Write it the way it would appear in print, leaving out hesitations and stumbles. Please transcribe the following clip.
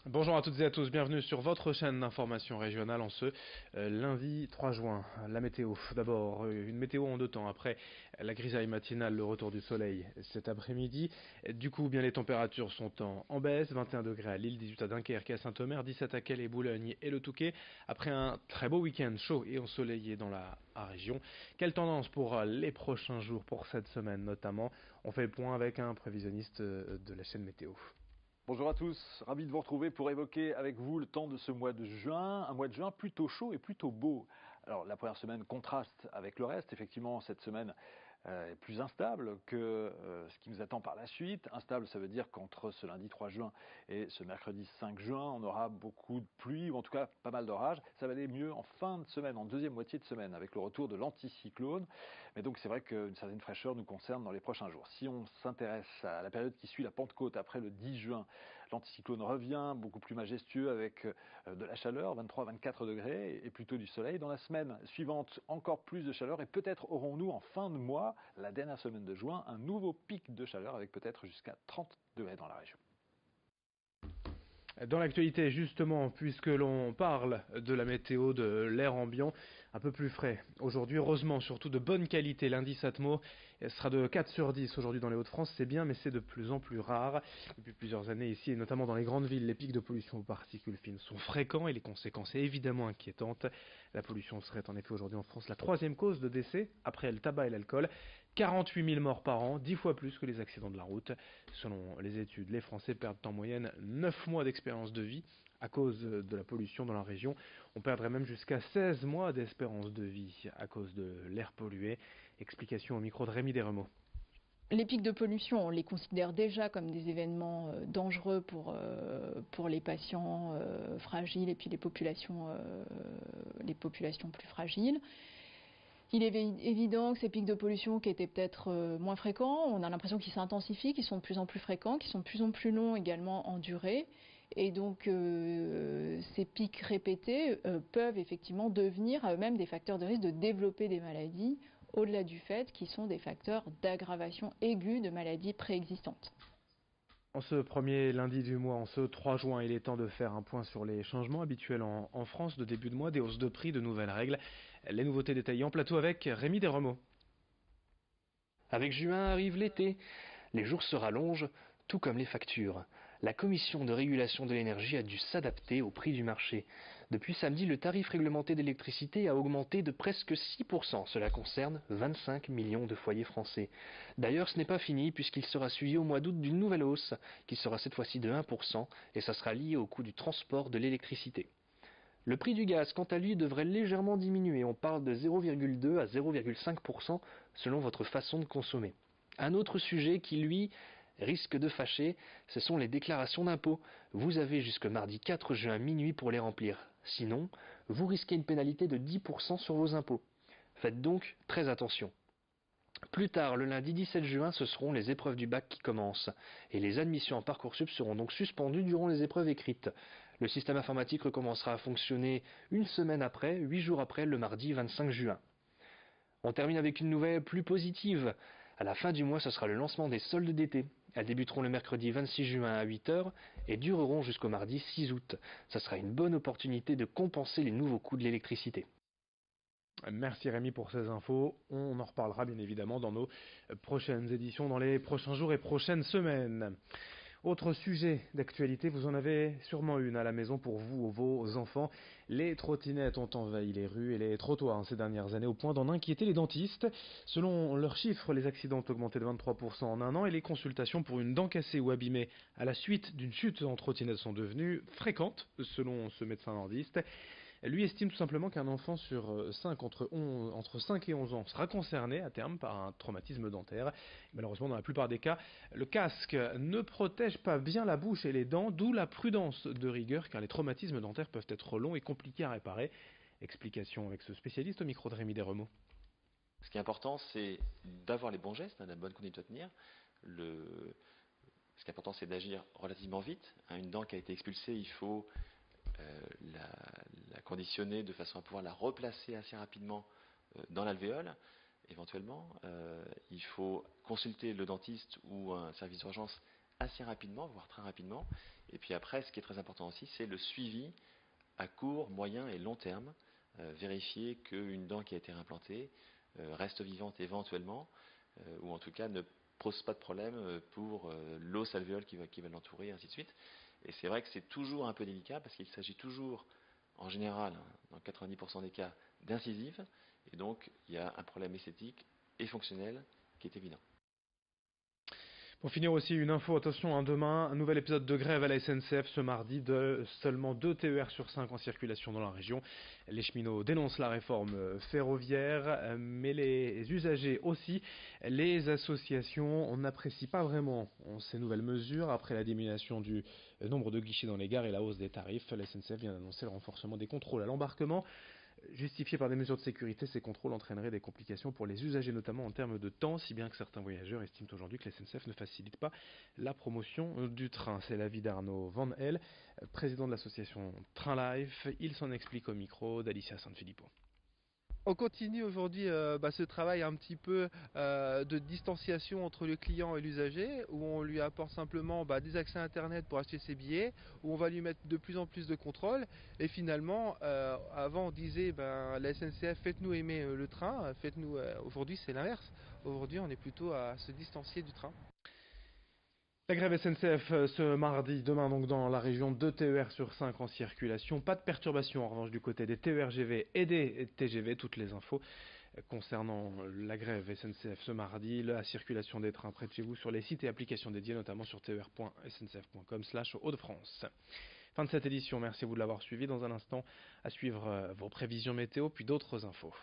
Bonjour à toutes et à tous, bienvenue sur votre chaîne d'information régionale en ce lundi 3 juin. La météo, d'abord une météo en deux temps, après la grisaille matinale, le retour du soleil cet après-midi. Du coup, bien les températures sont en baisse, 21 degrés à Lille, 18 à Dunkerque et à Saint-Omer, 17 à Calais, Boulogne et le Touquet. Après un très beau week-end chaud et ensoleillé dans la région. Quelle tendance pour les prochains jours, pour cette semaine notamment? On fait le point avec un prévisionniste de la chaîne météo. Bonjour à tous, ravi de vous retrouver pour évoquer avec vous le temps de ce mois de juin, un mois de juin plutôt chaud et plutôt beau. Alors la première semaine contraste avec le reste, effectivement cette semaine est plus instable que ce qui nous attend par la suite. Instable, ça veut dire qu'entre ce lundi 3 juin et ce mercredi 5 juin, on aura beaucoup de pluie, ou en tout cas pas mal d'orages. Ça va aller mieux en fin de semaine, en deuxième moitié de semaine, avec le retour de l'anticyclone. Mais donc c'est vrai qu'une certaine fraîcheur nous concerne dans les prochains jours. Si on s'intéresse à la période qui suit la Pentecôte après le 10 juin, l'anticyclone revient beaucoup plus majestueux avec de la chaleur, 23-24 degrés, et plutôt du soleil. Dans la semaine suivante, encore plus de chaleur, et peut-être aurons-nous en fin de mois, la dernière semaine de juin, un nouveau pic de chaleur avec peut-être jusqu'à 30 degrés dans la région. Dans l'actualité, justement, puisque l'on parle de la météo, de l'air ambiant, un peu plus frais. Aujourd'hui, heureusement, surtout de bonne qualité. L'indice Atmo sera de 4 sur 10 aujourd'hui dans les Hauts-de-France. C'est bien, mais c'est de plus en plus rare. Depuis plusieurs années ici, et notamment dans les grandes villes, les pics de pollution aux particules fines sont fréquents et les conséquences évidemment inquiétantes. La pollution serait en effet aujourd'hui en France la troisième cause de décès, après le tabac et l'alcool. 48 000 morts par an, 10 fois plus que les accidents de la route. Selon les études, les Français perdent en moyenne 9 mois d'espérance de vie à cause de la pollution dans la région. On perdrait même jusqu'à 16 mois d'espérance de vie à cause de l'air pollué. Explication au micro de Rémi Desremeaux. Les pics de pollution, on les considère déjà comme des événements dangereux pour les patients fragiles et puis les populations plus fragiles. Il est évident que ces pics de pollution qui étaient peut-être moins fréquents, on a l'impression qu'ils s'intensifient, qu'ils sont de plus en plus fréquents, qu'ils sont de plus en plus longs également en durée. Et donc ces pics répétés peuvent effectivement devenir à eux-mêmes des facteurs de risque de développer des maladies, au-delà du fait qu'ils sont des facteurs d'aggravation aiguë de maladies préexistantes. En ce premier lundi du mois, en ce 3 juin, il est temps de faire un point sur les changements habituels en France de début de mois, des hausses de prix, de nouvelles règles. Les nouveautés détaillées en plateau avec Rémi Desremeaux. Avec juin arrive l'été. Les jours se rallongent, tout comme les factures. La Commission de régulation de l'énergie a dû s'adapter au prix du marché. Depuis samedi, le tarif réglementé d'électricité a augmenté de presque 6%. Cela concerne 25 millions de foyers français. D'ailleurs, ce n'est pas fini puisqu'il sera suivi au mois d'août d'une nouvelle hausse, qui sera cette fois-ci de 1%, et ça sera lié au coût du transport de l'électricité. Le prix du gaz, quant à lui, devrait légèrement diminuer. On parle de 0,2 à 0,5% selon votre façon de consommer. Un autre sujet qui, lui, risque de fâcher, ce sont les déclarations d'impôts. Vous avez jusque mardi 4 juin minuit pour les remplir. Sinon, vous risquez une pénalité de 10% sur vos impôts. Faites donc très attention. Plus tard, le lundi 17 juin, ce seront les épreuves du bac qui commencent. Et les admissions en Parcoursup seront donc suspendues durant les épreuves écrites. Le système informatique recommencera à fonctionner une semaine après, 8 jours après, le mardi 25 juin. On termine avec une nouvelle plus positive. À la fin du mois, ce sera le lancement des soldes d'été. Elles débuteront le mercredi 26 juin à 8 h et dureront jusqu'au mardi 6 août. Ce sera une bonne opportunité de compenser les nouveaux coûts de l'électricité. Merci Rémi pour ces infos. On en reparlera bien évidemment dans nos prochaines éditions, dans les prochains jours et prochaines semaines. Autre sujet d'actualité, vous en avez sûrement une à la maison pour vous ou vos enfants. Les trottinettes ont envahi les rues et les trottoirs ces dernières années au point d'en inquiéter les dentistes. Selon leurs chiffres, les accidents ont augmenté de 23% en un an et les consultations pour une dent cassée ou abîmée à la suite d'une chute en trottinette sont devenues fréquentes, selon ce médecin dentiste. Lui estime tout simplement qu'un enfant sur 5 entre 5 et 11 ans sera concerné à terme par un traumatisme dentaire. Malheureusement, dans la plupart des cas, le casque ne protège pas bien la bouche et les dents, d'où la prudence de rigueur, car les traumatismes dentaires peuvent être longs et compliqués à réparer. Explication avec ce spécialiste au micro de Rémi Desremeaux. Ce qui est important, c'est d'avoir les bons gestes, la bonne conduite à tenir. Ce qui est important, c'est d'agir relativement vite. Une dent qui a été expulsée, il faut la conditionner de façon à pouvoir la replacer assez rapidement dans l'alvéole. Éventuellement, il faut consulter le dentiste ou un service d'urgence assez rapidement, voire très rapidement. Et puis après, ce qui est très important aussi, c'est le suivi à court, moyen et long terme. Vérifier qu'une dent qui a été réimplantée reste vivante éventuellement, ou en tout cas ne pose pas de problème pour l'os alvéole qui va l'entourer, et ainsi de suite. Et c'est vrai que c'est toujours un peu délicat parce qu'il s'agit toujours, en général, dans 90% des cas, d'incisives. Et donc, il y a un problème esthétique et fonctionnel qui est évident. Pour finir aussi, une info, attention, demain, un nouvel épisode de grève à la SNCF ce mardi de seulement 2 TER sur 5 en circulation dans la région. Les cheminots dénoncent la réforme ferroviaire, mais les usagers aussi. Les associations n'apprécient pas vraiment ces nouvelles mesures après la diminution du nombre de guichets dans les gares et la hausse des tarifs. La SNCF vient d'annoncer le renforcement des contrôles à l'embarquement. Justifiés par des mesures de sécurité, ces contrôles entraîneraient des complications pour les usagers, notamment en termes de temps, si bien que certains voyageurs estiment aujourd'hui que la SNCF ne facilite pas la promotion du train. C'est l'avis d'Arnaud Van Hel, président de l'association Train Life. Il s'en explique au micro d'Alicia Sanfilippo. On continue aujourd'hui ce travail un petit peu de distanciation entre le client et l'usager, où on lui apporte simplement des accès à Internet pour acheter ses billets, où on va lui mettre de plus en plus de contrôles. Et finalement, avant on disait la SNCF, faites-nous aimer le train, faites-nous. Aujourd'hui c'est l'inverse. Aujourd'hui on est plutôt à se distancier du train. La grève SNCF ce mardi, demain donc dans la région, 2 TER sur 5 en circulation. Pas de perturbation en revanche du côté des TER-GV et des TGV. Toutes les infos concernant la grève SNCF ce mardi, la circulation des trains près de chez vous sur les sites et applications dédiés, notamment sur ter.sncf.com/Hauts-de-France. Fin de cette édition, merci à vous de l'avoir suivi. Dans un instant, à suivre vos prévisions météo, puis d'autres infos.